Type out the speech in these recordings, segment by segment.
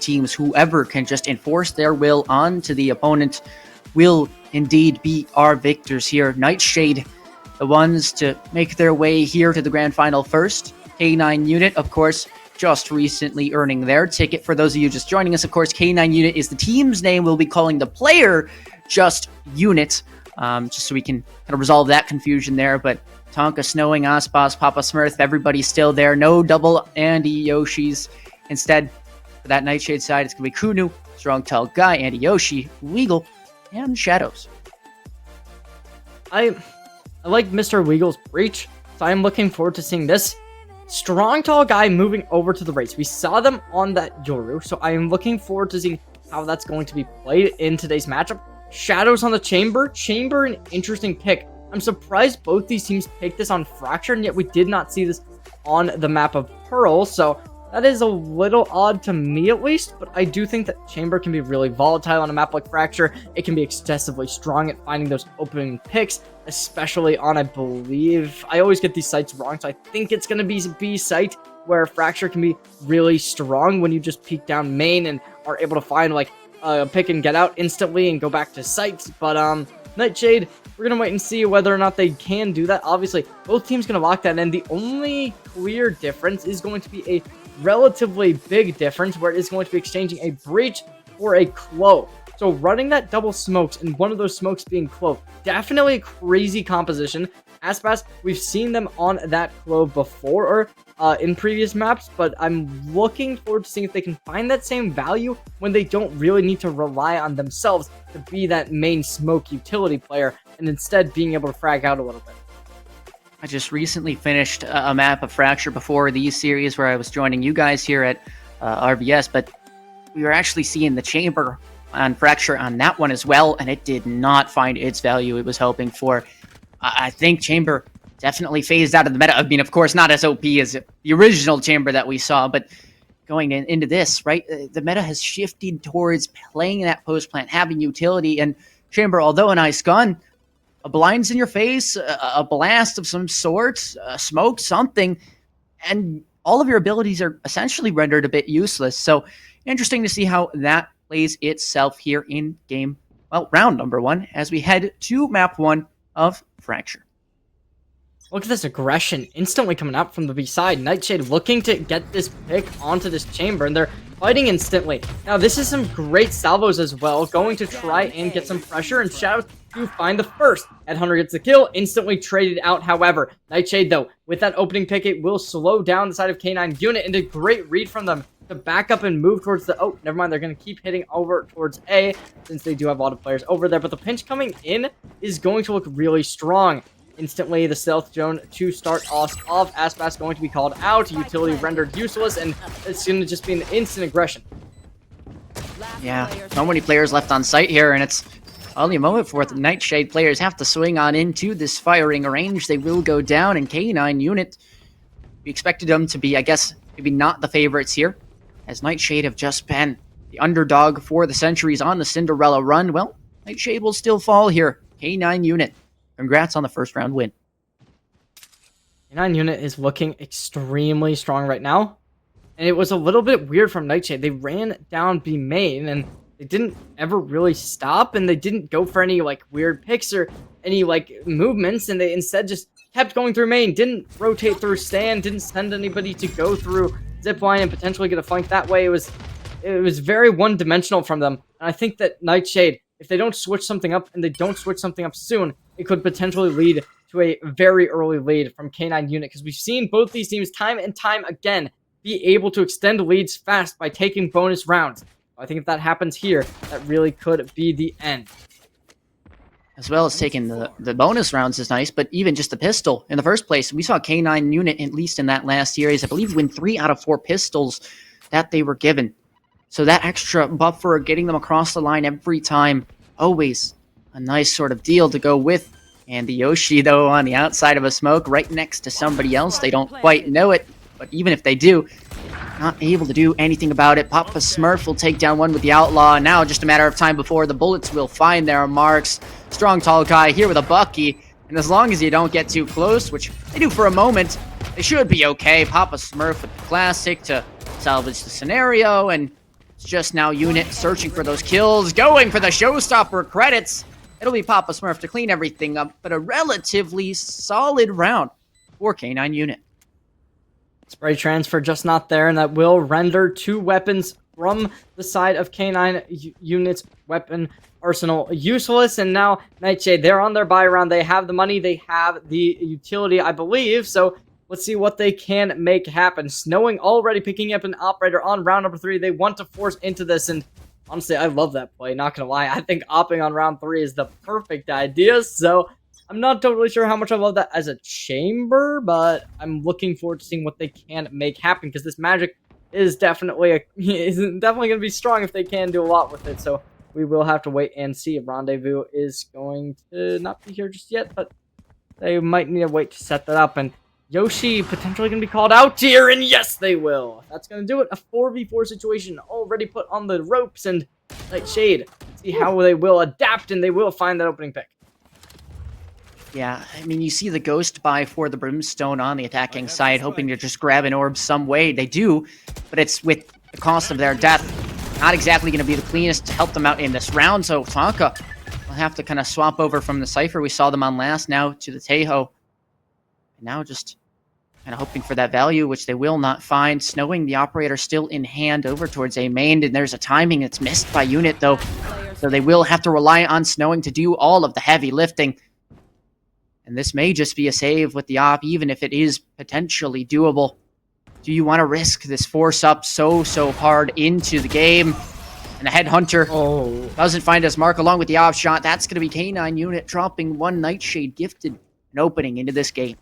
teams, whoever can just enforce their will onto the opponent will indeed be our victors here. NIGHTSHADE, the ones to make their way here to the grand final first. K9 Unit, of course, just recently earning their ticket. For those of you just joining us, of course, K9 Unit is the team's name. We'll be calling the player just Unit, just so we can kind of resolve that confusion there. But Tonka, Snowing, Aspas, Papa Smurf, everybody's still there. No double Andy Yoshis. Instead, for that NIGHTSHADE side, it's going to be Kunu, Strong Tall Guy, Andy Yoshi, Weagle, and Shadows. I like Mr. Weagle's breach, so I'm looking forward to seeing this Strong Tall Guy moving over to the race. We saw them on that Yoru, so I am looking forward to seeing how that's going to be played in today's matchup. Shadows on the Chamber. Chamber, an interesting pick. I'm surprised both these teams picked this on Fracture, and yet we did not see this on the map of Pearl, so that is a little odd to me at least, but I do think that Chamber can be really volatile on a map like Fracture. It can be excessively strong at finding those opening picks, especially on, I believe, I always get these sites wrong, so I think it's going to be B site, where Fracture can be really strong when you just peek down main and are able to find like a pick and get out instantly and go back to sites. But NIGHTSHADE, we're going to wait and see whether or not they can do that. Obviously, both teams going to lock that in. The only clear difference is going to be a relatively big difference, where it is going to be exchanging a breach for a clove. So running that double smokes, and one of those smokes being clove, definitely a crazy composition. Aspas, we've seen them on that clove before, or in previous maps, but I'm looking forward to seeing if they can find that same value when they don't really need to rely on themselves to be that main smoke utility player, and instead being able to frag out a little bit. I just recently finished a map of Fracture before these series where I was joining you guys here at RBS, but we were actually seeing the Chamber on Fracture on that one as well, and it did not find its value it was hoping for. I think Chamber definitely phased out of the meta. I mean, of course, not as OP as the original Chamber that we saw, but going into this, right, the meta has shifted towards playing that post plant, having utility, and Chamber, although a nice gun, a blinds in your face, a blast of some sort, smoke, something, and all of your abilities are essentially rendered a bit useless. So interesting to see how that plays itself here in game, well, round number 1, as we head to map 1 of Fracture. Look at this aggression instantly coming out from the B side. NIGHTSHADE looking to get this pick onto this Chamber, and they're fighting instantly. Now, this is some great salvos as well, going to try and get some pressure, and Shadows to find the first. Headhunter gets the kill, instantly traded out, however. NIGHTSHADE, though, with that opening pick, it will slow down the side of K9 Unit, and a great read from them to back up and move towards the... Oh, never mind, they're going to keep hitting over towards A, since they do have a lot of players over there, but the pinch coming in is going to look really strong. Instantly, the stealth zone to start off. Aspas going to be called out, utility rendered useless, and it's going to just be an instant aggression. Yeah, so many players left on site here, and it's only a moment for the NIGHTSHADE players have to swing on into this firing range. They will go down, and K9 Unit, we expected them to be, I guess, maybe not the favorites here, as NIGHTSHADE have just been the underdog for the centuries on the Cinderella run. Well, NIGHTSHADE will still fall here. K9 Unit, congrats on the first round win. K9 Unit is looking extremely strong right now, and it was a little bit weird from NIGHTSHADE. They ran down B main, and they didn't ever really stop, and they didn't go for any like weird picks or any like movements, and they instead just kept going through main, didn't rotate through stand, didn't send anybody to go through zipline and potentially get a flank that way. It was very one-dimensional from them, and I think that NIGHTSHADE, if they don't switch something up, and they don't switch something up soon, it could potentially lead to a very early lead from K9 Unit, because we've seen both these teams time and time again be able to extend leads fast by taking bonus rounds. I think if that happens here, that really could be the end. As well as taking the bonus rounds is nice, but even just the pistol in the first place, we saw K9 Unit, at least in that last series, I believe, win 3 out of 4 pistols that they were given. So that extra buffer, getting them across the line every time, always a nice sort of deal to go with. And the Yoshi, though, on the outside of a smoke, right next to somebody else. They don't quite know it, but even if they do, not able to do anything about it. Papa Smurf will take down one with the Outlaw, and now just a matter of time before the bullets will find their marks. Strong Tall Guy here with a Bucky, and as long as you don't get too close, which they do for a moment, they should be okay. Papa Smurf with the classic to salvage the scenario, and It's just now Unit searching for those kills, going for the showstopper credits. It'll be Papa Smurf to clean everything up, but a relatively solid round for K9 Unit. Spray transfer just not there, and that will render 2 weapons from the side of K9 Unit's weapon arsenal useless. And now Nightshade, they're on their buy round. They have the money, they have the utility, I believe. So let's see what they can make happen. Snowing already picking up an operator on round number 3. They want to force into this, and honestly, I love that play. Not gonna lie, I think opping on round 3 is the perfect idea. So I'm not totally sure how much I love that as a chamber, but I'm looking forward to seeing what they can make happen, because this magic is definitely going to be strong if they can do a lot with it. So we will have to wait and see. Rendezvous is going to not be here just yet, but they might need to wait to set that up. And Yoshi potentially going to be called out here, and yes, they will. That's going to do it. A 4v4 situation already put on the ropes, and Nightshade, see how they will adapt, and they will find that opening pick. Yeah, I mean, you see the ghost buy for the Brimstone on the attacking side, hoping to just grab an orb some way. They do, but it's with the cost of their death. Not exactly going to be the cleanest to help them out in this round, so Tonka will have to kind of swap over from the Cypher we saw them on last now to the Tejo. And now just kind of hoping for that value, which they will not find. Snowing the operator still in hand over towards A main, and there's a timing that's missed by Unit, though. So they will have to rely on Snowing to do all of the heavy lifting. And this may just be a save with the op, even if it is potentially doable. Do you want to risk this force up so hard into the game? And the Headhunter doesn't find his mark along with the op shot. That's going to be K9 Unit dropping 1 Nightshade gifted and opening into this game.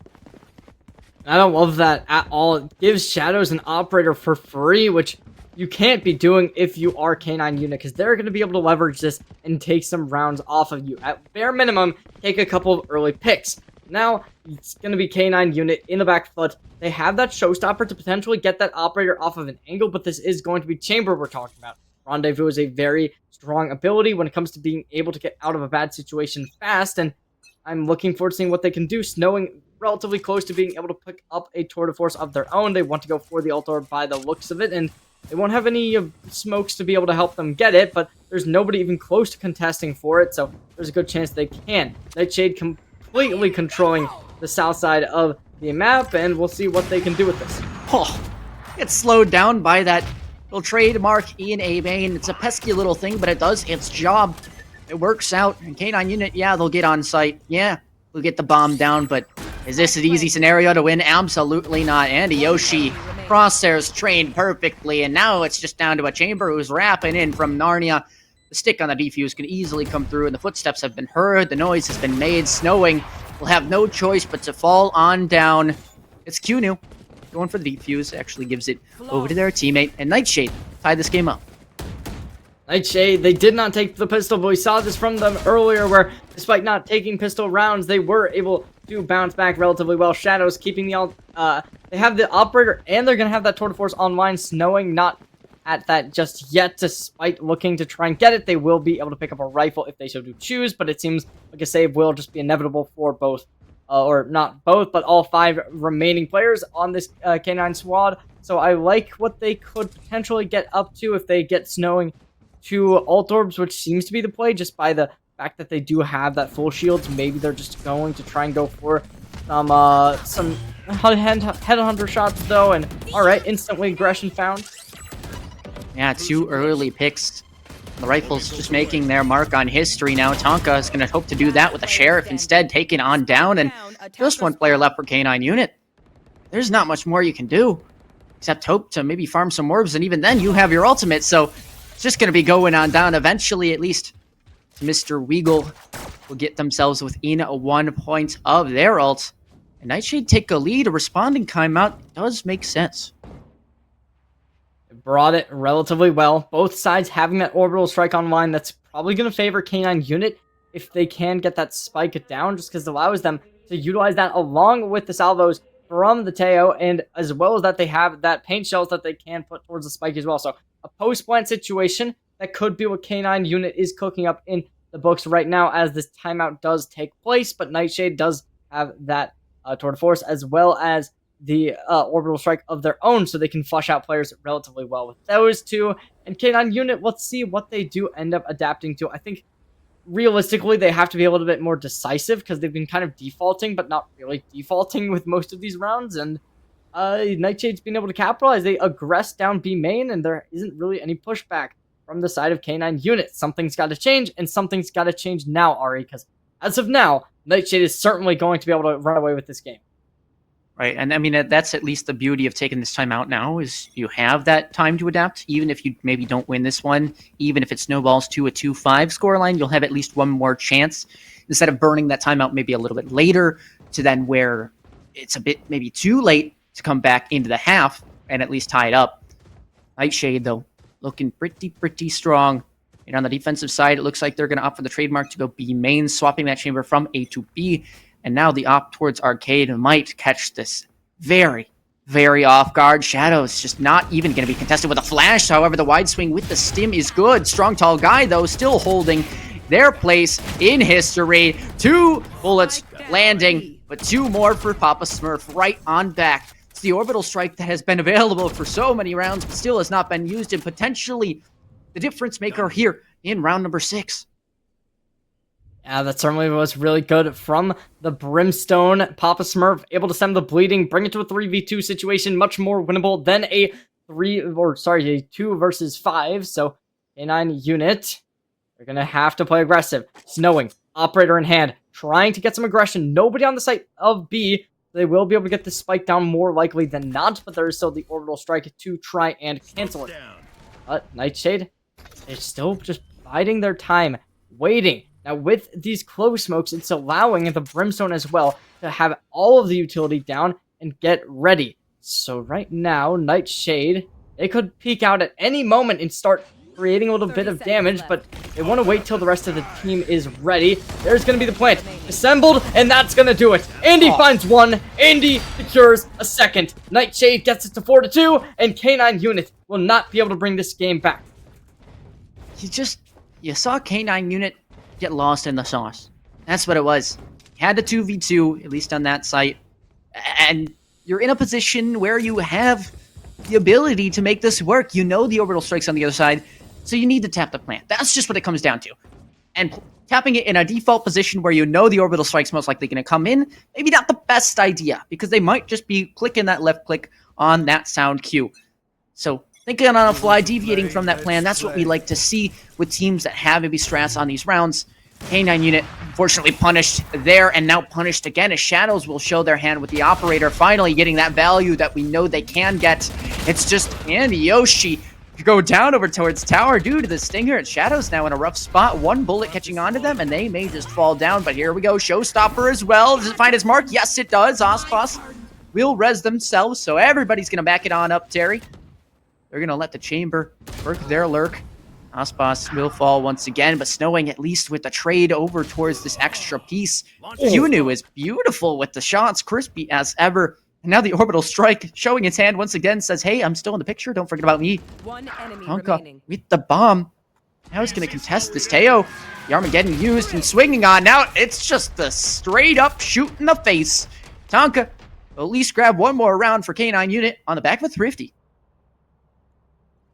I don't love that at all. It gives Shadows an operator for free, which you can't be doing if you are K9 Unit, because they're going to be able to leverage this and take some rounds off of you. At bare minimum, take a couple of early picks. Now, it's going to be K9 Unit in the back foot. They have that showstopper to potentially get that operator off of an angle, but this is going to be Chamber we're talking about. Rendezvous is a very strong ability when it comes to being able to get out of a bad situation fast, and I'm looking forward to seeing what they can do. Snowing relatively close to being able to pick up a tour de force of their own. They want to go for the altar by the looks of it, and they won't have any smokes to be able to help them get it, but there's nobody even close to contesting for it, so there's a good chance they can. Nightshade completely controlling the south side of the map, and we'll see what they can do with this. Oh, it's slowed down by that little trademark in A main. It's a pesky little thing, but it does its job. It works out. And K9 Unit, yeah, they'll get on site. Yeah, they'll get the bomb down, but is this an easy scenario to win? Absolutely not. And Yoshi crosshairs trained perfectly, and now it's just down to a Chamber who's wrapping in from Narnia. The stick on the defuse can easily come through, and the footsteps have been heard. The noise has been made. Snowing will have no choice but to fall on down. It's Qnu going for the defuse. Actually gives it over to their teammate, and Nightshade tied this game up. Nightshade, they did not take the pistol, but we saw this from them earlier, where despite not taking pistol rounds, they were able to bounce back relatively well. Shadows keeping the they have the operator, and they're gonna have that tour de force online. Snowing not at that just yet, despite looking to try and get it. They will be able to pick up a rifle if they so do choose, but it seems like a save will just be inevitable for both, or not both, but all 5 remaining players on this K9 squad. So I like what they could potentially get up to if they get Snowing to alt orbs, which seems to be the play just by the fact that they do have that full shields. Maybe they're just going to try and go for some headhunter shots though, and alright, instantly aggression found. Yeah, 2 early picks. The Rifles just making their mark on history now. Tonka is going to hope to do that with a Sheriff instead, taking on down, and just 1 player left for K9 Unit. There's not much more you can do, except hope to maybe farm some orbs, and even then you have your ultimate, so it's just going to be going on down. Eventually, at least, Mr. Weagle will get themselves within 1 point of their ult, and Nightshade take a lead. A responding timeout does make sense. Brought it relatively well. Both sides having that orbital strike online. That's probably going to favor K9 Unit if they can get that spike down, just because it allows them to utilize that along with the salvos from the Teo, and as well as that they have that paint shells that they can put towards the spike as well. So a post-plant situation that could be what K9 Unit is cooking up in the books right now as this timeout does take place, but Nightshade does have that tour de force as well as the orbital strike of their own, so they can flush out players relatively well with those two. And K9 unit, let's see what they do end up adapting to. I think realistically they have to be a little bit more decisive because they've been kind of defaulting, but not really defaulting with most of these rounds. And Nightshade's been able to capitalize. They aggress down B main, and there isn't really any pushback from the side of K9 unit. Something's got to change, and something's got to change now, Ari, because as of now, Nightshade is certainly going to be able to run away with this game. Right, and I mean, that's at least the beauty of taking this time out now, is you have that time to adapt. Even if you maybe don't win this one, even if it snowballs to a 2-5 scoreline, you'll have at least one more chance, instead of burning that time out maybe a little bit later, to then where it's a bit maybe too late to come back into the half and at least tie it up. Nightshade, though, looking pretty strong. And on the defensive side, it looks like they're going to opt for the trademark to go B main, swapping that chamber from A to B. And now the opt towards Arcade might catch this very off guard. Shadows just not even going to be contested with a flash. However, the wide swing with the stim is good. Strong, tall guy, though, still holding their place in history. 2 bullets landing, but 2 more for Papa Smurf right on back. It's the orbital strike that has been available for so many rounds, but still has not been used, and potentially the difference maker here in round number 6. Yeah, that certainly was really good from the Brimstone. Papa Smurf able to stem the bleeding, bring it to a 3v2 situation, much more winnable than a 2 versus 5. So K9 unit, they're gonna have to play aggressive. Snowing, operator in hand, trying to get some aggression. Nobody on the site of B. They will be able to get the spike down more likely than not, but there is still the orbital strike to try and cancel it. But Nightshade is still just biding their time, waiting. Now, with these close smokes, it's allowing the Brimstone as well to have all of the utility down and get ready. So right now, Nightshade, they could peek out at any moment and start creating a little bit of damage, but they want to wait till the rest of the team is ready. There's going to be the plant assembled, and that's going to do it. Andy finds one. Andy secures a second. Nightshade gets it to 4-2, and K9 unit will not be able to bring this game back. You saw K9 unit get lost in the sauce. That's what it was. You had the 2v2, at least on that site, and you're in a position where you have the ability to make this work. You know the orbital strike's on the other side, so you need to tap the plant. That's just what it comes down to. And tapping it in a default position where you know the orbital strike's most likely going to come in, maybe not the best idea, because they might just be clicking that left click on that sound cue. So thinking on a fly, deviating from that plan, that's what we like to see with teams that have maybe strats on these rounds. K9 unit, unfortunately punished there, and now punished again as Shadows will show their hand with the operator, finally getting that value that we know they can get. It's just Andy Yoshi go down over towards tower due to the stinger, and Shadows now in a rough spot. 1 bullet catching onto them, and they may just fall down, but here we go. Showstopper as well. Does it find its mark? Yes, it does. Ospas will res themselves, so everybody's going to back it on up, Terry. They're going to let the chamber work their lurk. Ospas will fall once again, but Snowing at least with the trade over towards this extra piece. Yunu is beautiful with the shots, crispy as ever. And now the orbital strike showing its hand once again says, hey, I'm still in the picture. Don't forget about me. One enemy Tonka remaining. with the bomb. Now he's going to contest this. Teo, the Armageddon used and swinging on. Now it's just the straight up shoot in the face. Tonka will at least grab one more round for K9 unit on the back of a Thrifty.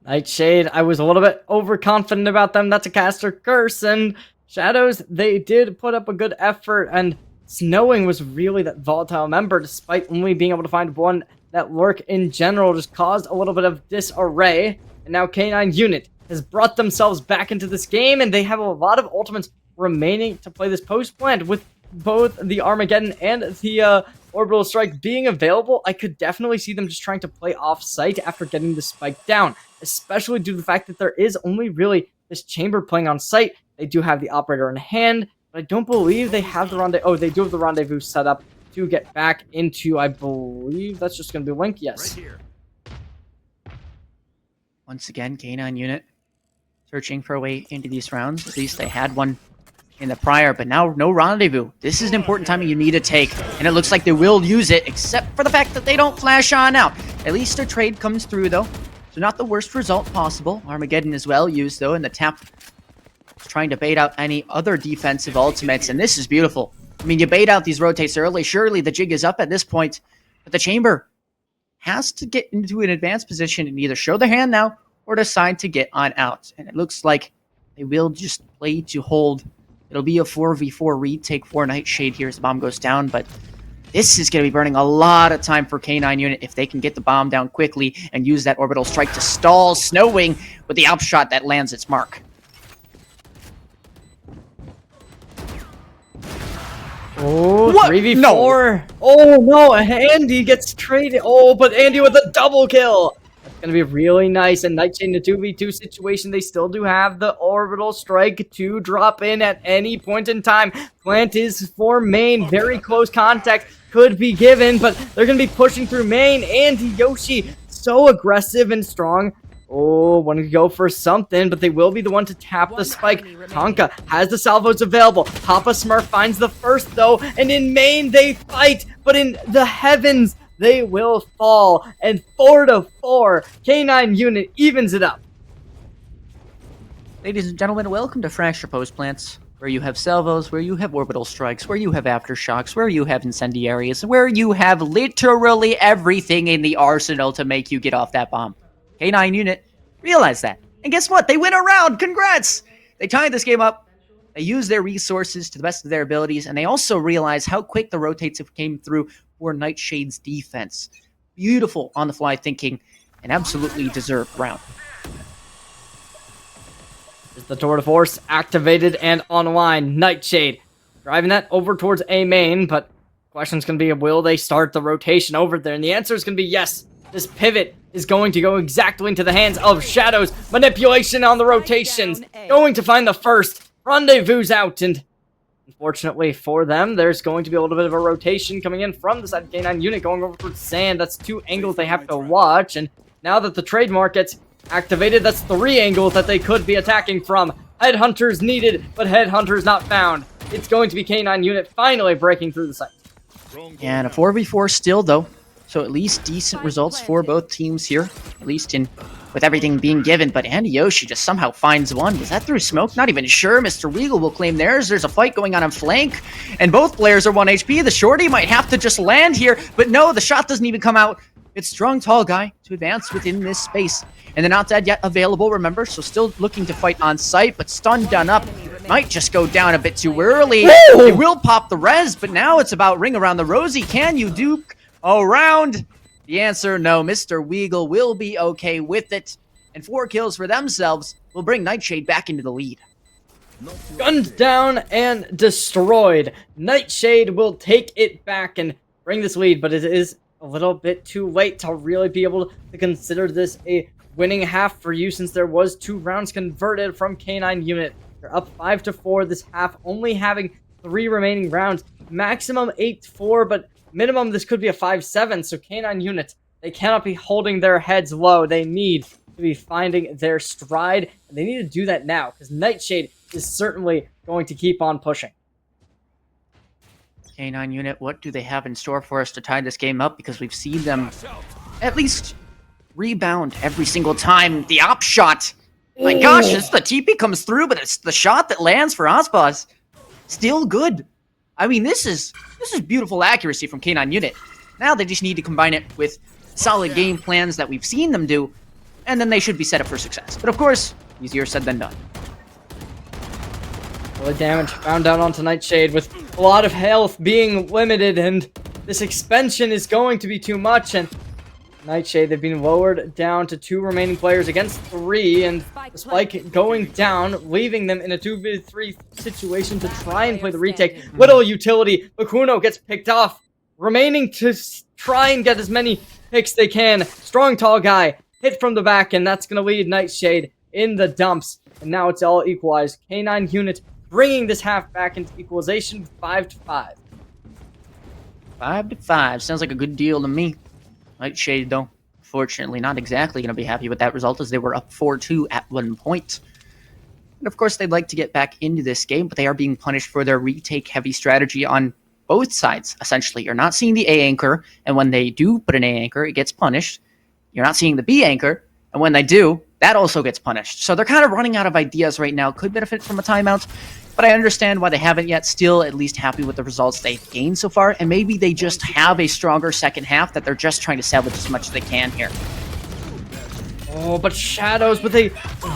Nightshade, I was a little bit overconfident about them. That's a caster curse. And Shadows, they did put up a good effort. And Snowing was really that volatile member, despite only being able to find one. That lurk in general just caused a little bit of disarray. And now K9 unit has brought themselves back into this game, and they have a lot of ultimates remaining to play this post plant. With both the Armageddon and the orbital strike being available, I could definitely see them just trying to play off site after getting the spike down, especially due to the fact that there is only really this chamber playing on site. They do have the operator in hand, but I don't believe they have the rendezvous. Oh, they do have the rendezvous set up to get back into, I believe that's just going to be Link. Yes. Right here. Once again, K9 unit searching for a way into these rounds. At least they had one in the prior, but now no rendezvous. This is an important timing you need to take, and it looks like they will use it, except for the fact that they don't flash on out. At least a trade comes through, though, so not the worst result possible. Armageddon is well used, though, and the tap is trying to bait out any other defensive ultimates, and this is beautiful. I mean, you bait out these rotates early. Surely the jig is up at this point, but the chamber has to get into an advanced position and either show their hand now or decide to get on out. And it looks like they will just play to hold. It'll be a 4v4 retake for Nightshade here as the bomb goes down, but this is going to be burning a lot of time for K9 unit if they can get the bomb down quickly and use that orbital strike to stall Snowwing with the upshot that lands its mark. Oh, What? 3v4. No. Oh, no. Andy gets traded. Oh, but Andy with a double kill. That's going to be really nice. And Nightshade in a 2v2 situation, they still do have the orbital strike to drop in at any point in time. Plant is for main. Very close contact could be given, but they're going to be pushing through main. Andy, Yoshi, so aggressive and strong. Oh, want to go for something, but they will be the one to tap the spike. Tonka has the salvos available. Papa Smurf finds the first, though, and in main they fight, but in the heavens they will fall. And 4-4, K9 unit evens it up. Ladies and gentlemen, welcome to Fracture Post Plants, where you have salvos, where you have orbital strikes, where you have aftershocks, where you have incendiaries, where you have literally everything in the arsenal to make you get off that bomb. K9 unit realized that. And guess what? They win a round! Congrats! They tied this game up. They used their resources to the best of their abilities, and they also realized how quick the rotates came through for Nightshade's defense. Beautiful on-the-fly thinking, and absolutely deserved round. Is the Tour de Force activated and online? Nightshade driving that over towards A main, but question's going to be, will they start the rotation over there? And the answer is going to be yes. This pivot is going to go exactly into the hands of Shadows. Manipulation on the rotations. Going to find the first. Rendezvous out. And unfortunately for them, there's going to be a little bit of a rotation coming in from the side of K9 unit going over towards Sand. That's 2 angles they have to watch. And now that the trademark gets activated, that's 3 angles that they could be attacking from. Headhunters needed, but Headhunters not found. It's going to be K9 unit finally breaking through the site. And a 4v4 still, though. So at least decent results for both teams here, at least with everything being given. But Andy Yoshi just somehow finds one. Was that through smoke? Not even sure. Mr. Weagle will claim theirs. There's a fight going on flank, and both players are 1 HP. The shorty might have to just land here, but no, the shot doesn't even come out. It's strong, tall guy to advance within this space. And they're not dead yet available, remember? So still looking to fight on site, but stun done up. Might just go down a bit too early. It will pop the res, but now it's about ring around the rosy. Can you duke around? The answer, no. Mr. Weagle will be okay with it. And 4 kills for themselves will bring Nightshade back into the lead. Gunned down and destroyed. Nightshade will take it back and bring this lead, but it is a little bit too late to really be able to consider this a winning half for you, since there was 2 rounds converted from K9 unit. They're up 5-4 this half, only having 3 remaining rounds. Maximum 8-4, but minimum this could be a 5-7. So K9 unit, they cannot be holding their heads low. They need to be finding their stride, and they need to do that now, because Nightshade is certainly going to keep on pushing. K9 unit, what do they have in store for us to tie this game up? Because we've seen them at least rebound every single time. The op shot. My gosh, it's the TP comes through, but it's the shot that lands for Osbaz. Still good. I mean, this is beautiful accuracy from K9 unit. Now they just need to combine it with solid game plans that we've seen them do, and then they should be set up for success. But of course, easier said than done. Really damage found down onto Nightshade with a lot of health being limited, and this expansion is going to be too much. And Nightshade, they've been lowered down to 2 remaining players against 3, and the spike going down, leaving them in a 2v3 situation to try and play the retake. Little utility, Bakuno gets picked off, remaining to try and get as many picks they can. Strong, tall guy, hit from the back, and that's going to lead Nightshade in the dumps. And now it's all equalized. K9 unit bringing this half back into equalization, 5-5. 5-5. Sounds like a good deal to me. Nightshade, though, fortunately not exactly going to be happy with that result, as they were up 4-2 at one point. And of course, they'd like to get back into this game, but they are being punished for their retake-heavy strategy on both sides, essentially. You're not seeing the A anchor, and when they do put an A anchor, it gets punished. You're not seeing the B anchor, and when they do, that also gets punished. So they're kind of running out of ideas right now. Could benefit from a timeout, but I understand why they haven't yet. Still at least happy with the results they've gained so far, and maybe they just have a stronger second half that they're just trying to salvage as much as they can here. Oh, but Shadows with a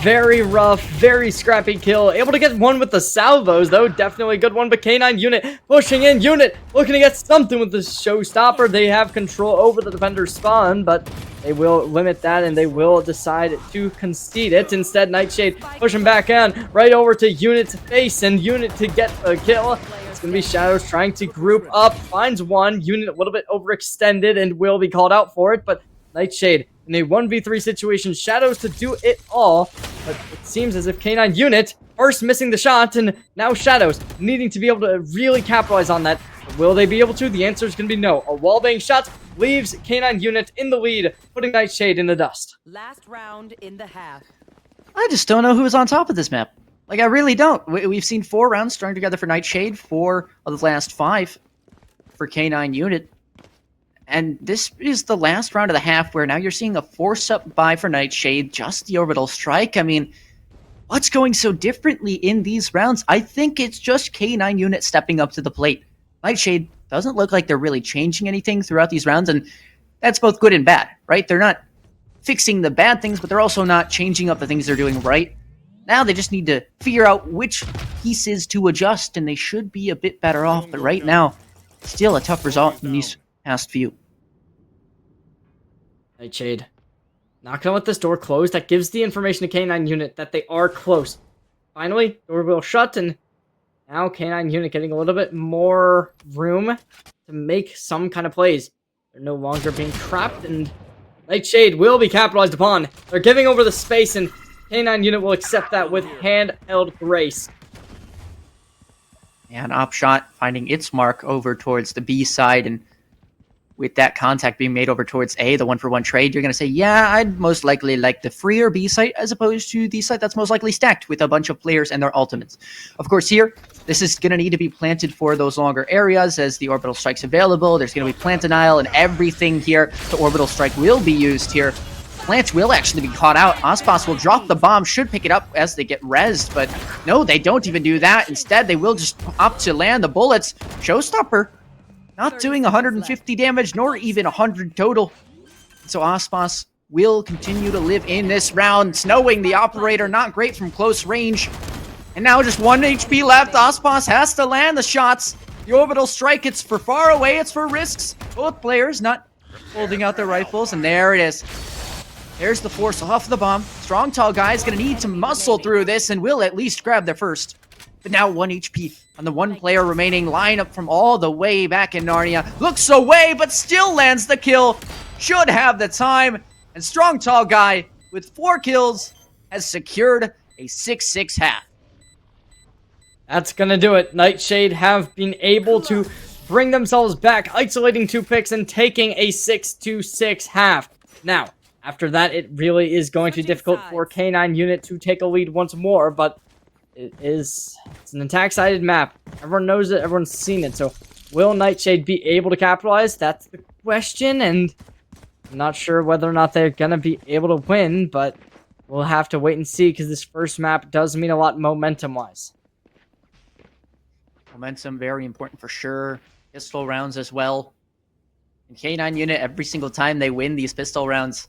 very rough, very scrappy kill. Able to get one with the salvos, though. Definitely a good one, but K9 Unit pushing in. Unit looking to get something with the showstopper. They have control over the defender's spawn, but they will limit that, and they will decide to concede it. Instead, Nightshade pushing back on, right over to Unit's face, and Unit to get a kill. It's going to be Shadows trying to group up. Finds one. Unit a little bit overextended and will be called out for it, but Nightshade in a 1v3 situation, Shadows to do it all, but it seems as if K9 Unit first missing the shot, and now Shadows needing to be able to really capitalize on that. Will they be able to? The answer is going to be no. A wallbang shot leaves K9 Unit in the lead, putting Nightshade in the dust. Last round in the half. I just don't know who's on top of this map. Like, I really don't. We've seen 4 rounds strung together for Nightshade, 4 of the last 5 for K9 Unit. And this is the last round of the half where now you're seeing a force-up buy for Nightshade, just the orbital strike. I mean, what's going so differently in these rounds? I think it's just K9 Unit stepping up to the plate. Nightshade doesn't look like they're really changing anything throughout these rounds, and that's both good and bad, right? They're not fixing the bad things, but they're also not changing up the things they're doing right. Now they just need to figure out which pieces to adjust, and they should be a bit better off, but right now, still a tough result in these past few. Nightshade not gonna let this door close. That gives the information to K9 Unit that they are close. Finally, door will shut, and now K9 Unit getting a little bit more room to make some kind of plays. They're no longer being trapped, and Nightshade will be capitalized upon. They're giving over the space, and K9 Unit will accept that with hand-held grace. And Opshot finding its mark over towards the B side, and with that contact being made over towards A, the 1-for-1 trade, you're going to say, yeah, I'd most likely like the freer B site as opposed to the site that's most likely stacked with a bunch of players and their ultimates. Of course, here, this is going to need to be planted for those longer areas as the orbital strike's available. There's going to be plant denial and everything here. The orbital strike will be used here. Plants will actually be caught out. Ospas will drop the bomb, should pick it up as they get rezzed, but no, they don't even do that. Instead, they will just opt to land the bullets. Showstopper not doing 150 damage, nor even 100 total. So Ospas will continue to live in this round. Snowing the operator, not great from close range. And now just 1 HP left. Ospas has to land the shots. The orbital strike, it's for far away, it's for risks. Both players not holding out their rifles, and there it is. There's the force off the bomb. Strong Tall Guy is going to need to muscle through this and will at least grab their first. But now 1 HP on the 1 player remaining. Lineup from all the way back in Narnia. Looks away, but still lands the kill. Should have the time. And Strong Tall Guy, with 4 kills, has secured a 6-6 half. That's gonna do it. Nightshade have been able to bring themselves back, isolating 2 picks and taking a 6-6 half. Now, after that, it really is going to be difficult for K9 Unit to take a lead once more, but it's an attack-sided map. Everyone knows it, everyone's seen it, so will Nightshade be able to capitalize? That's the question, and I'm not sure whether or not they're gonna be able to win, but we'll have to wait and see, because this first map does mean a lot momentum-wise. Momentum, very important for sure. Pistol rounds as well. And K9 Unit, every single time they win these pistol rounds,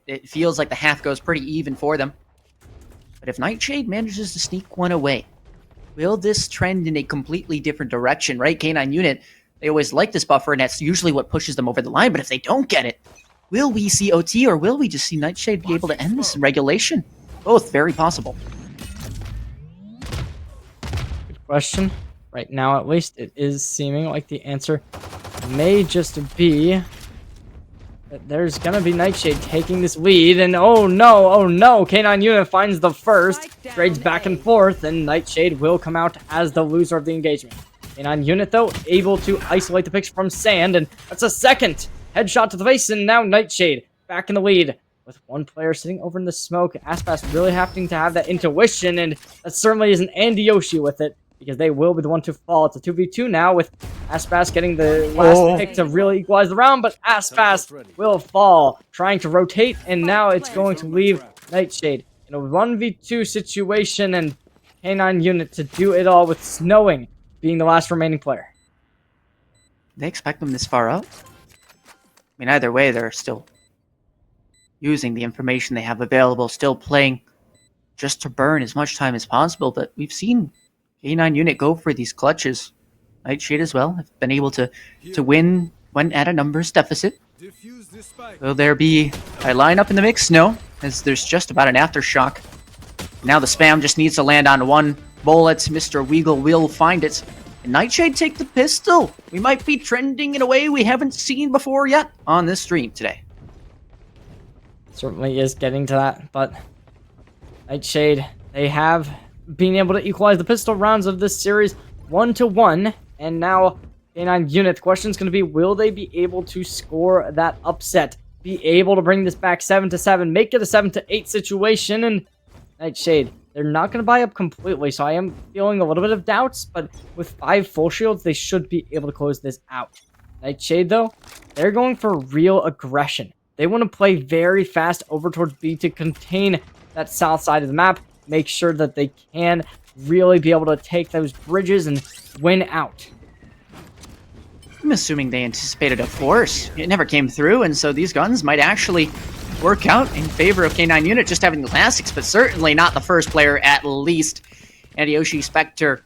it feels like the half goes pretty even for them. But if Nightshade manages to sneak one away, will this trend in a completely different direction, right? K9 Unit, they always like this buffer, and that's usually what pushes them over the line. But if they don't get it, will we see OT, or will we just see Nightshade be able to end this in regulation? Both very possible. Good question. Right now, at least, it is seeming like the answer may just be that there's gonna be Nightshade taking this lead, and oh no, K9 Unit finds the first, trades back and forth, and Nightshade will come out as the loser of the engagement. K9 Unit, though, able to isolate the picks from Sand, and that's a second headshot to the face, and now Nightshade back in the lead, with 1 player sitting over in the smoke. Aspas really having to have that intuition, and that certainly isn't Andy Yoshi with it, because they will be the one to fall. It's a 2v2 now, with Aspas getting the last pick to really equalize the round, but Aspas will fall, trying to rotate, and now it's going to leave Nightshade in a 1v2 situation, and K9 unit to do it all with Snowing being the last remaining player. They expect them this far up? I mean, either way, they're still using the information they have available, still playing just to burn as much time as possible. But we've seen K9 unit go for these clutches. Nightshade as well have been able to win when at a numbers deficit. Will there be a lineup in the mix? No, as there's just about an aftershock. Now the spam just needs to land on one bullet. Mr. Weagle will find it. And Nightshade take the pistol. We might be trending in a way we haven't seen before yet on this stream today. Certainly is getting to that, but Nightshade, they have been able to equalize the pistol rounds of this series 1-1, and now K9 unit. The question is going to be, will they be able to score that upset? Be able to bring this back 7-7, make it a 7-8 situation, and Nightshade, they're not going to buy up completely, so I am feeling a little bit of doubts, but with 5 full shields, they should be able to close this out. Nightshade, though, they're going for real aggression. They want to play very fast over towards B to contain that south side of the map, make sure that they can really be able to take those bridges and win out. I'm assuming they anticipated a force. It never came through, and so these guns might actually work out in favor of K9 unit just having the classics, but certainly not the first player at least. And Yoshi, Spectre,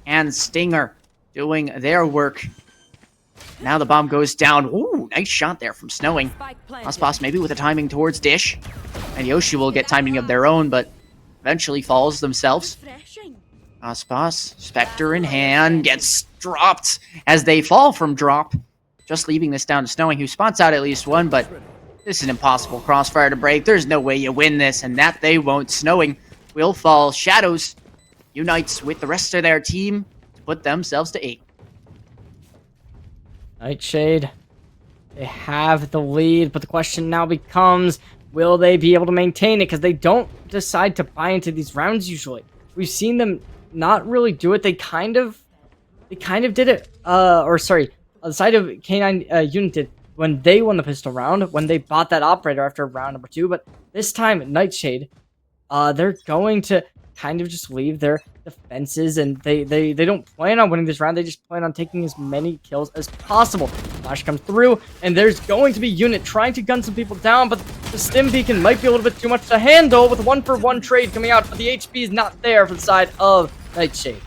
and Stinger doing their work. Now the bomb goes down. Ooh, nice shot there from Snowing. Ospas maybe with a timing towards Dish. And Yoshi will get timing of their own, but eventually falls themselves. Ospas, Spectre in hand, gets dropped as they fall from drop. Just leaving this down to Snowing, who spots out at least one, but this is an impossible crossfire to break. There's no way you win this, and that they won't. Snowing will fall. Shadows unites with the rest of their team to put themselves to 8. Nightshade, they have the lead, but the question now becomes, will they be able to maintain it? Because they don't decide to buy into these rounds usually. We've seen them not really do it. They kind of did it. The side of K9 unit did when they won the pistol round, when they bought that operator after round number 2. But this time, Nightshade, they're going to kind of just leave their defenses, and they don't plan on winning this round. They just plan on taking as many kills as possible. Flash comes through, and there's going to be unit trying to gun some people down, but the stim beacon might be a little bit too much to handle with 1-for-1 trade coming out, but the HP is not there for the side of Nightshade.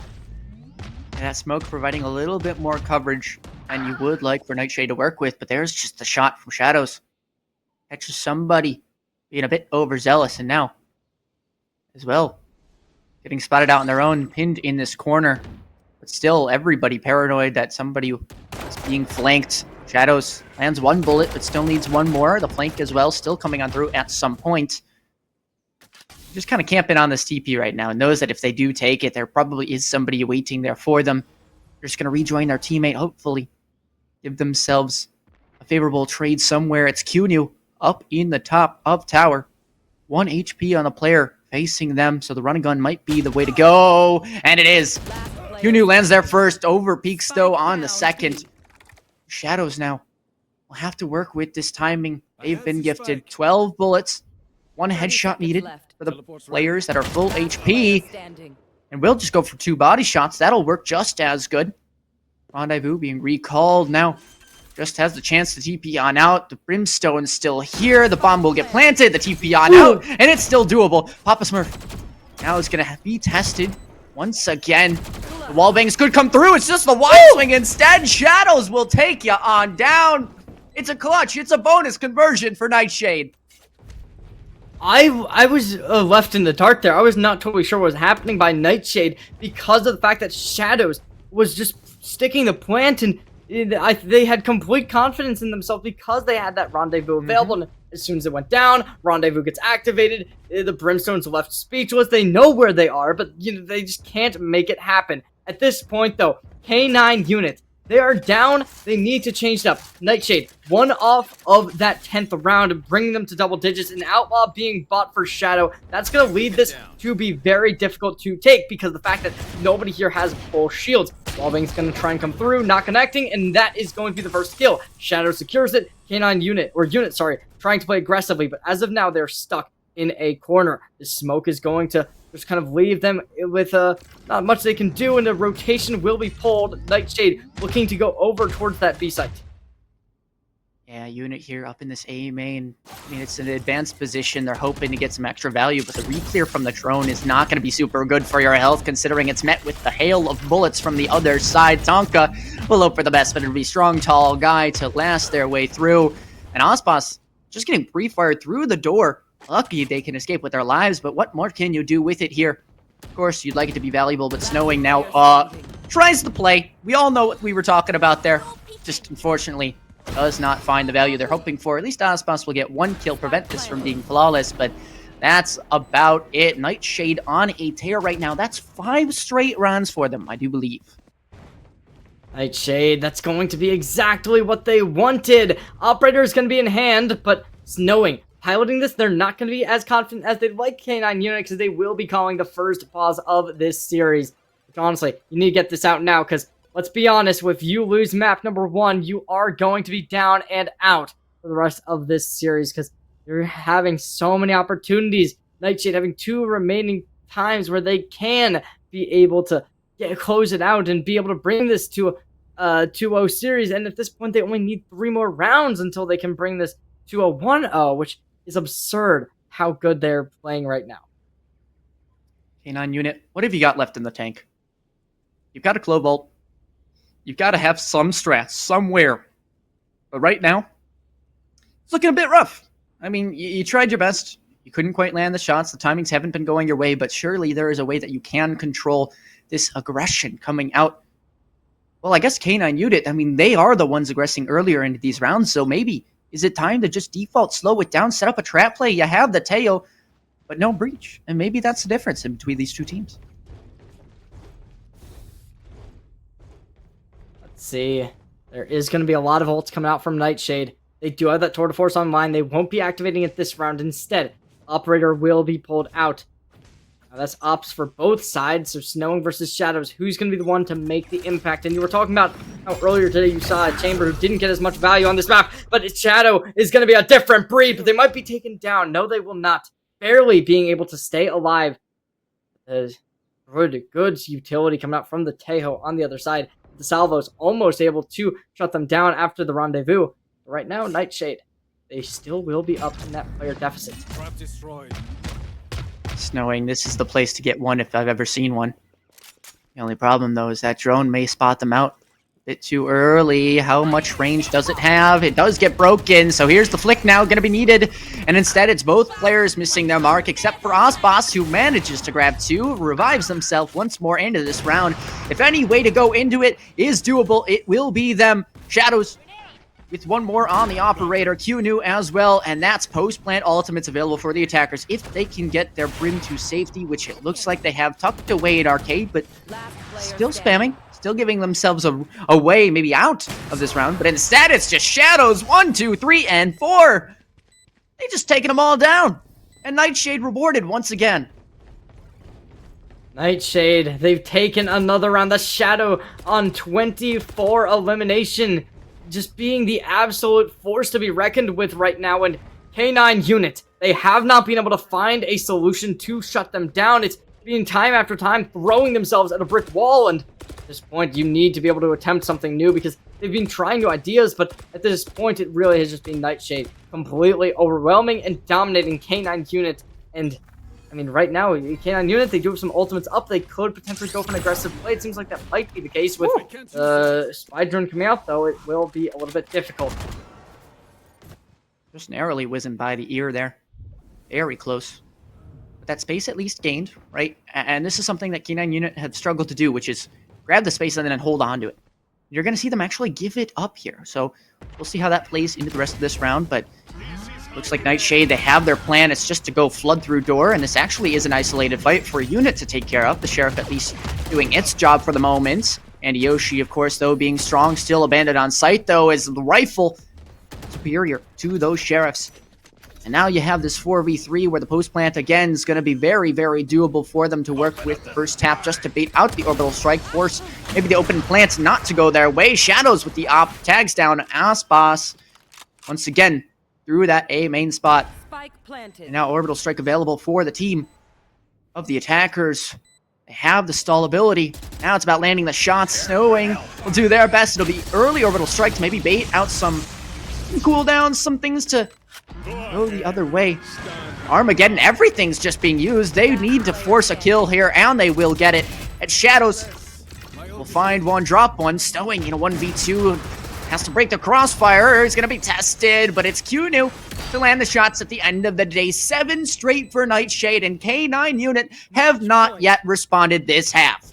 And that smoke providing a little bit more coverage than you would like for Nightshade to work with, but there's just the shot from Shadows. Catches somebody being a bit overzealous, and now as well getting spotted out on their own, pinned in this corner. But still, everybody paranoid that somebody is being flanked. Shadows lands 1 bullet, but still needs 1 more. The flank as well, still coming on through at some point. Just kind of camping on this TP right now, and knows that if they do take it, there probably is somebody waiting there for them. They're just going to rejoin their teammate, hopefully. Give themselves a favorable trade somewhere. It's QNU up in the top of tower. 1 HP on the player facing them, so the run and gun might be the way to go, and it is. QNU lands there first, over peaks though on the second. Shadows now will have to work with this timing. They've been gifted 12 bullets, 1 headshot needed for the players that are full HP, and we'll just go for 2 body shots. That'll work just as good. Rendezvous being recalled now. Just has the chance to TP on out. The Brimstone's still here. The bomb will get planted. The TP on out. And it's still doable. Papa Smurf now is going to be tested once again. The wallbangs could come through. It's just the wide swing instead. Shadows will take you on down. It's a clutch. It's a bonus conversion for Nightshade. I was left in the dark there. I was not totally sure what was happening by Nightshade because of the fact that Shadows was just sticking the plant, and they had complete confidence in themselves because they had that rendezvous available. And as soon as it went down, rendezvous gets activated. The Brimstone's left speechless. They know where they are, but they just can't make it happen. At this point, though, K9 unit, they are down. They need to change it up. Nightshade, 1 off of that 10th round, bringing them to double digits. An Outlaw being bought for Shadow. That's going to lead this to be very difficult to take because of the fact that nobody here has full shields. Wallbang's going to try and come through, not connecting, and that is going to be the first kill. Shadow secures it. K9 unit, trying to play aggressively, but as of now, they're stuck in a corner. The smoke is going to just kind of leave them with not much they can do, and the rotation will be pulled. Nightshade looking to go over towards that B site. Yeah, unit here up in this A main. I mean, it's an advanced position. They're hoping to get some extra value, but the re-clear from the drone is not going to be super good for your health, considering it's met with the hail of bullets from the other side. Tonka will hope for the best, but it'll be strong, tall guy to last their way through. And Ospas just getting pre-fired through the door. Lucky they can escape with their lives, but what more can you do with it here? Of course, you'd like it to be valuable, but Snowing now tries to play. We all know what we were talking about there. Just unfortunately does not find the value they're hoping for. At least Ospas will get 1 kill, prevent this from being flawless, but that's about it. Nightshade on a tear right now. That's 5 straight rounds for them, I do believe. Nightshade, that's going to be exactly what they wanted. Operator is going to be in hand, but Snowing, piloting this, they're not going to be as confident as they'd like K9 Unit, because they will be calling the first pause of this series. Which, honestly, you need to get this out now, because let's be honest, if you lose map number 1, you are going to be down and out for the rest of this series, because you're having so many opportunities. Nightshade having 2 remaining times where they can be able to close it out and be able to bring this to a 2-0 series, and at this point they only need 3 more rounds until they can bring this to a 1-0, which is absurd how good they're playing right now. K9 Unit, what have you got left in the tank? You've got a Clobolt. You've got to have some strats somewhere. But right now, it's looking a bit rough. I mean, you tried your best. You couldn't quite land the shots. The timings haven't been going your way, but surely there is a way that you can control this aggression coming out. Well, I guess K9 Unit, I mean, they are the ones aggressing earlier into these rounds, so maybe is it time to just default slow it down, set up a trap play? You have the Teo, but no breach. And maybe that's the difference in between these two teams. See, there is going to be a lot of ults coming out from Nightshade. They do have that Tour de Force online. They won't be activating it this round. Instead, Operator will be pulled out. Now, that's ops for both sides. So Snowing versus Shadows. Who's going to be the one to make the impact? And you were talking about how earlier today you saw a Chamber who didn't get as much value on this map. But Shadow is going to be a different breed. But they might be taken down. No, they will not. Barely being able to stay alive. Good utility coming out from the Tejo on the other side. The Salvo's almost able to shut them down after the rendezvous. But right now, Nightshade, they still will be up in that player deficit. Trap destroyed. Snowing, this is the place to get one if I've ever seen one. The only problem, though, is that drone may spot them out a bit too early. How much range does it have? It does get broken, so here's the flick now going to be needed. And instead, it's both players missing their mark, except for Ospas, who manages to grab 2, revives himself once more into this round. If any way to go into it is doable, it will be them. Shadows with 1 more on the Operator, Q-New as well, and that's post-plant ultimates available for the attackers if they can get their Brim to safety, which it looks like they have tucked away at Arcade, but still spamming, still giving themselves a way, maybe out of this round, but instead it's just Shadows, 1, 2, 3, and 4. They just taking them all down, and Nightshade rewarded once again. Nightshade, they've taken another round. The Shadow on 24 elimination. Just being the absolute force to be reckoned with right now. And K9 Unit, they have not been able to find a solution to shut them down. It's been time after time throwing themselves at a brick wall. And at this point, you need to be able to attempt something new because they've been trying new ideas. But at this point, it really has just been Nightshade completely overwhelming and dominating K9 Unit. And I mean, right now, K9 Unit, they do have some ultimates up. They could potentially go for an aggressive play. It seems like that might be the case with Spy Drone coming out, though. It will be a little bit difficult. Just narrowly whizzing by the ear there. Very close. But that space at least gained, right? And this is something that K9 Unit had struggled to do, which is grab the space and then hold on to it. You're going to see them actually give it up here. So we'll see how that plays into the rest of this round, but looks like Nightshade, they have their plan. It's just to go flood through door, and this actually is an isolated fight for a unit to take care of. The Sheriff at least doing its job for the moment. And Yoshi, of course, though, being strong, still abandoned on site, though, is the rifle superior to those Sheriffs. And now you have this 4v3 where the post plant, again, is going to be very, very doable for them to work with the first tap just to bait out the orbital strike, force maybe the open plants not to go their way. Shadows with the op, tags down Aspas. Once again, through that A main spot. Spike planted. And now orbital strike available for the team. of the attackers. They have the stall ability. Now it's about landing the shots. Snowing will do their best. It'll be early orbital strike to maybe bait out some cooldowns, some things to go the other way. Armageddon, everything's just being used. They need to force a kill here, and they will get it. At Shadows, will find one, drop one. Snowing in a 1v2. Has to break the crossfire. It's going to be tested, but it's QNU to land the shots at the end of the day. 7 straight for Nightshade, and K9 unit have not yet responded this half.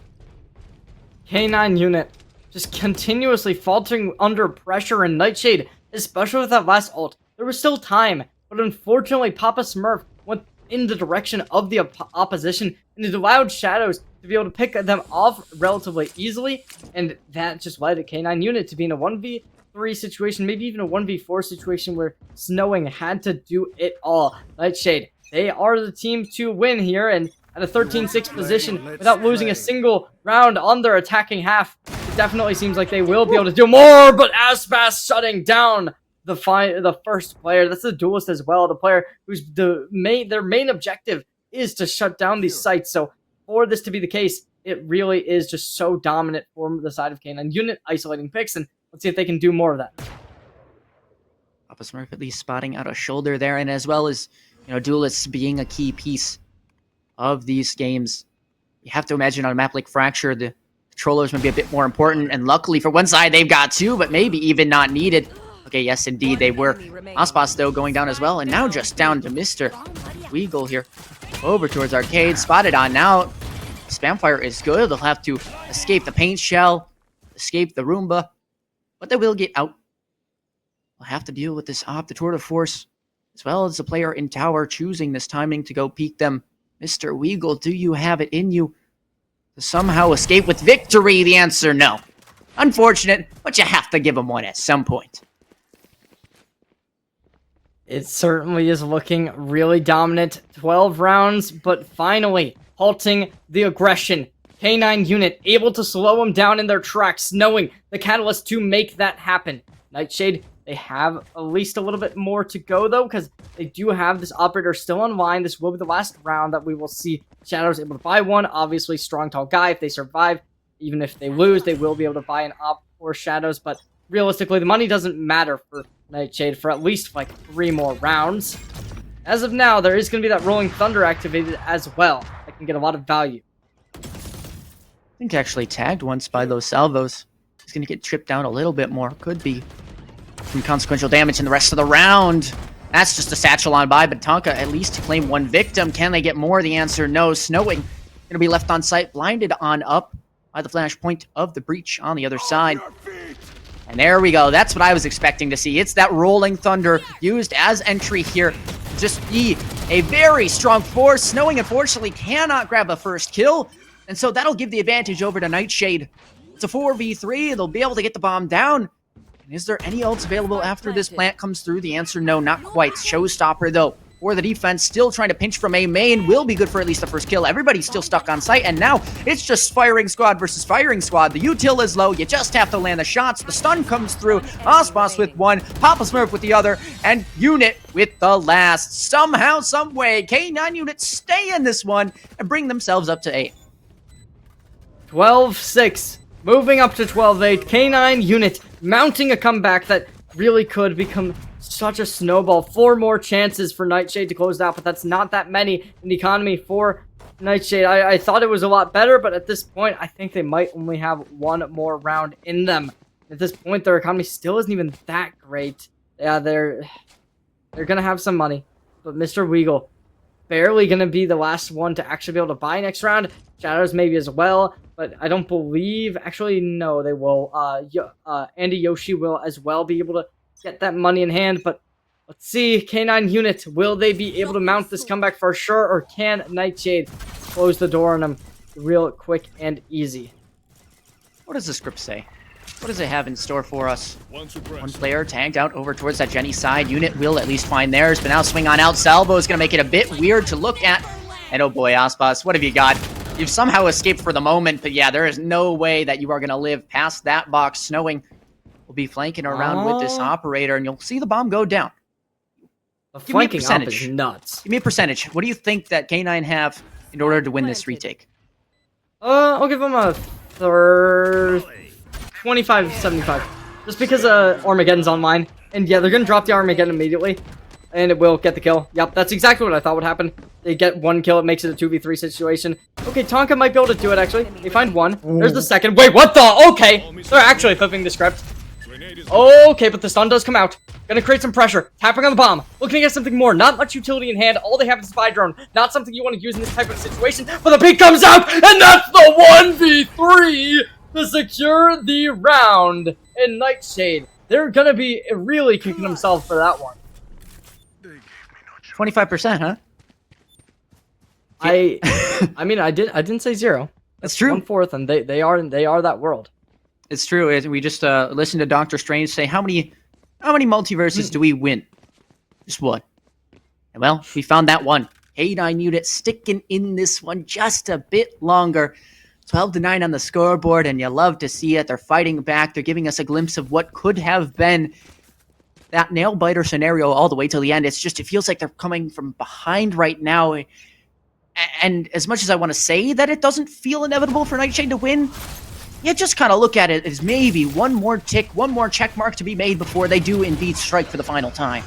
K9 unit just continuously faltering under pressure, and Nightshade, especially with that last ult, there was still time, but unfortunately Papa Smurf went in the direction of the opposition, and it allowed Shadows to be able to pick them off relatively easily, and that just led K9 unit to be in a 1v3 situation, maybe even a 1v4 situation where Snowing had to do it all. Nightshade, they are the team to win here, and at a 13-6 position without losing a single round on their attacking half. It definitely seems like they will be able to do more, but Aspas shutting down the first player. That's the duelist as well, the player who's their main objective is to shut down these sites. So for this to be the case, it really is just so dominant for the side of K9 unit, isolating picks, and let's see if they can do more of that. Papa Smurf at least spotting out a shoulder there, and as well as, duelists being a key piece of these games. You have to imagine on a map like Fracture, the controllers might be a bit more important, and luckily for one side they've got 2, but maybe even not needed. Okay, yes indeed they were. Aspas though going down as well, and now just down to Mr. Weagle here. Over towards Arcade, spotted on now. Spamfire is good. They'll have to escape the paint shell, escape the Roomba, but they will get out. We'll have to deal with this the tour de force, as well as the player in tower choosing this timing to go peek them. Mr. Weagle, do you have it in you to somehow escape with victory? The answer, no. Unfortunate, but you have to give him one at some point. It certainly is looking really dominant. 12 rounds, but finally halting the aggression. K9 unit able to slow them down in their tracks, knowing the catalyst to make that happen. Nightshade, they have at least a little bit more to go, though, because they do have this operator still online. This will be the last round that we will see Shadows able to buy one. Obviously, strong, tall guy. If they survive, even if they lose, they will be able to buy an op for Shadows. But realistically, the money doesn't matter for Nightshade for at least, 3 more rounds. As of now, there is going to be that Rolling Thunder activated as well. That can get a lot of value. I think actually tagged once by those salvos. He's going to get tripped down a little bit more. Could be some consequential damage in the rest of the round. That's just a satchel on by, but Tonka at least to claim 1 victim. Can they get more? The answer, no. Snowing going to be left on site, blinded on up by the flashpoint of the breach on the other side. And there we go. That's what I was expecting to see. It's that Rolling Thunder used as entry here. Just be a very strong force. Snowing, unfortunately, cannot grab a first kill. And so that'll give the advantage over to Nightshade. It's a 4v3. They'll be able to get the bomb down. And is there any ults available after this plant comes through? The answer, no, not quite. Showstopper, though, for the defense. Still trying to pinch from A main. Will be good for at least the first kill. Everybody's still stuck on site. And now it's just firing squad versus firing squad. The util is low. You just have to land the shots. The stun comes through. Aspas with 1. Papa Smurf with the other. And Unit with the last. Somehow, some way, K9 Unit stay in this one and bring themselves up to 8. 12-6. Moving up to 12-8. K9 unit mounting a comeback that really could become such a snowball. 4 more chances for Nightshade to close it out, but that's not that many in the economy for Nightshade. I thought it was a lot better, but at this point, I think they might only have 1 more round in them. At this point, their economy still isn't even that great. Yeah, they're going to have some money, but Mr. Weagle barely going to be the last one to actually be able to buy next round. Shadows maybe as well, but I don't believe... Actually, no, they will. Andy Yoshi will as well be able to get that money in hand, but let's see. K9 unit, will they be able to mount this comeback for sure, or can Nightshade close the door on them real quick and easy? What does the script say? What does it have in store for us? One player tagged out over towards that Jenny side. Unit will at least find theirs, but now swing on out. Salvo is going to make it a bit weird to look at. And oh boy, Aspas, what have you got? You've somehow escaped for the moment, but yeah, there is no way that you are going to live past that box. Snowing will be flanking around with this operator, and you'll see the bomb go down. The flanking op is nuts. Give me a percentage. What do you think that K9 have in order to win this retake? I'll give him a 25-75. Just because Armageddon's on mine. And yeah, they're gonna drop the Armageddon immediately. And it will get the kill. Yep, that's exactly what I thought would happen. They get one kill, it makes it a 2v3 situation. Okay, Tonka might be able to do it, actually. They find one. There's the second. Wait, what the? Okay! They're actually flipping the script. Okay, but the stun does come out. Gonna create some pressure. Tapping on the bomb. Looking at something more. Not much utility in hand. All they have is a spy drone. Not something you want to use in this type of situation. But the peak comes out, and that's the 1v3 to secure the round. And Nightshade, they're gonna be really kicking themselves for that one. 25%, huh? I mean, I didn't say 0. That's true. 1/4, and they are that world. It's true. We just listened to Doctor Strange say, how many multiverses do we win? Just one. And well, we found that one. K9 unit sticking in this one just a bit longer. 12-9 on the scoreboard, and you love to see it. They're fighting back. They're giving us a glimpse of what could have been that nail-biter scenario all the way till the end. It feels like they're coming from behind right now. And as much as I want to say that it doesn't feel inevitable for Nightshade to win, you just kind of look at it as maybe one more tick, one more check mark to be made before they do indeed strike for the final time.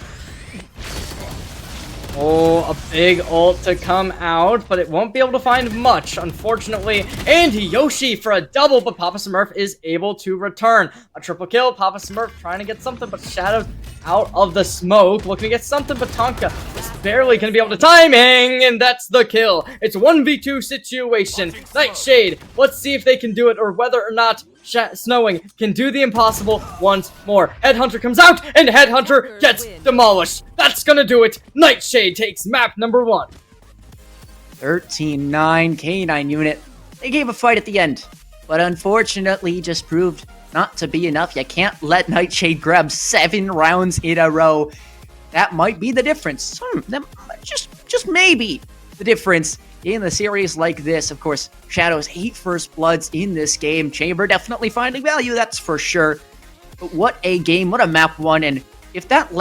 Oh, a big ult to come out, but it won't be able to find much, unfortunately. And Yoshi for a double, but Papa Smurf is able to return. A triple kill, Papa Smurf trying to get something, but Shadows out of the smoke, looking to get something, but Tonka is barely going to be able to timing, and that's the kill. It's 1v2 situation. Nightshade, let's see if they can do it, or whether or not Snowing can do the impossible once more. Headhunter comes out, and Headhunter gets demolished. That's gonna do it. Nightshade takes map number 1. 13-9, K9 unit. They gave a fight at the end, but unfortunately just proved not to be enough. You can't let Nightshade grab 7 rounds in a row. That might be the difference. Just maybe the difference in the series like this. Of course, Shadow's 8 first bloods in this game. Chamber definitely finding value, that's for sure. But what a game, what a map 1, and if that